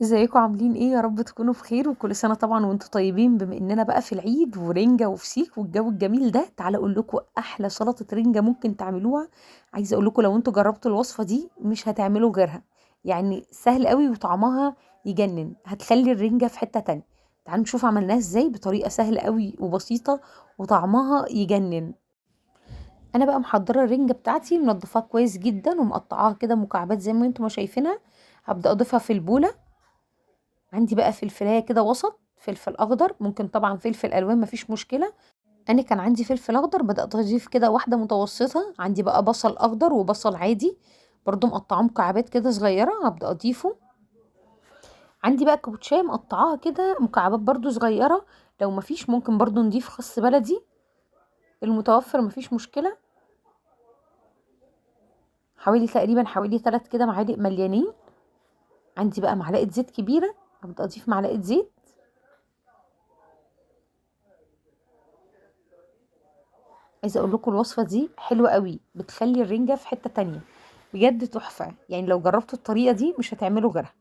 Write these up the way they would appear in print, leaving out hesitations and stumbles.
ازيكم عاملين ايه؟ يا رب تكونوا بخير وكل سنة طبعا وانتم طيبين. بما اننا بقى في العيد ورنجة وفسيخ والجو الجميل ده، تعالى اقول لكم احلى سلطة رنجة ممكن تعملوها. عايزة اقول لكم لو انتوا جربتوا الوصفة دي مش هتعملوا غيرها. يعني سهل قوي وطعمها يجنن، هتخلي الرنجة في حتة تانية. تعالوا نشوف عملناها ازاي بطريقة سهلة قوي وبسيطة وطعمها يجنن. انا بقى محضرة الرنجة بتاعتي، منضفاها كويس جدا ومقطعاها كده مكعبات زي ما انتم ما شايفينها. هبدأ اضيفها في البولة. عندي بقى فلفلايه كده وسط، فلفل اخضر، ممكن طبعا فلفل الوان مفيش مشكله. انا كان عندي فلفل اخضر، بدات اضيف كده واحده متوسطه. عندي بقى بصل اخضر وبصل عادي برضو مقطعاه مكعبات كده صغيره، هبدا اضيفه. عندي بقى كابوتشايه مقطعاها كده مكعبات برضو صغيره. لو مفيش ممكن برضو نضيف خس بلدي، المتوفر مفيش مشكله. حوالي 3 كده معالق مليانين. عندي بقى معلقه زيت كبيره، هبدا اضيف معلقه زيت. عايزه اقول لكم الوصفه دي حلوه قوي، بتخلي الرنجه في حته تانية، بجد تحفه. يعني لو جربتوا الطريقه دي مش هتعملوا غيرها.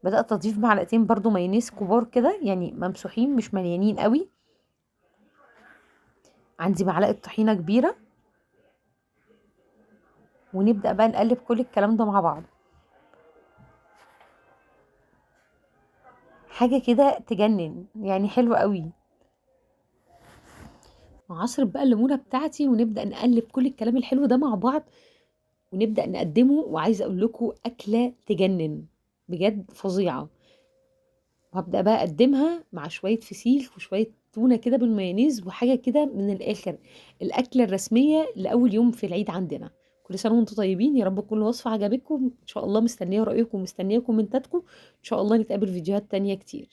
بدات اضيف معلقتين برضو مايونيز كبار كده، يعني ممسوحين مش مليانين قوي. عندي معلقه طحينه كبيره. ونبدا بقى نقلب كل الكلام ده مع بعض. حاجه كده تجنن، يعني حلوه قوي. وعصر بقى الليمونه بتاعتي ونبدا نقلب كل الكلام الحلو ده مع بعض. ونبدا نقدمه، وعايزه اقول لكم اكله تجنن، بجد فظيعه. وهبدأ بقى أقدمها مع شوية فسيخ وشوية تونة كده بالمايونيز، وحاجة كده من الآخر. الأكلة الرسمية لأول يوم في العيد عندنا. كل سنة وانتم طيبين، يا رب كل وصفة عجبتكم. إن شاء الله مستنية رأيكم ومستنية كومنتاتكم. إن شاء الله نتقابل فيديوهات تانية كتير.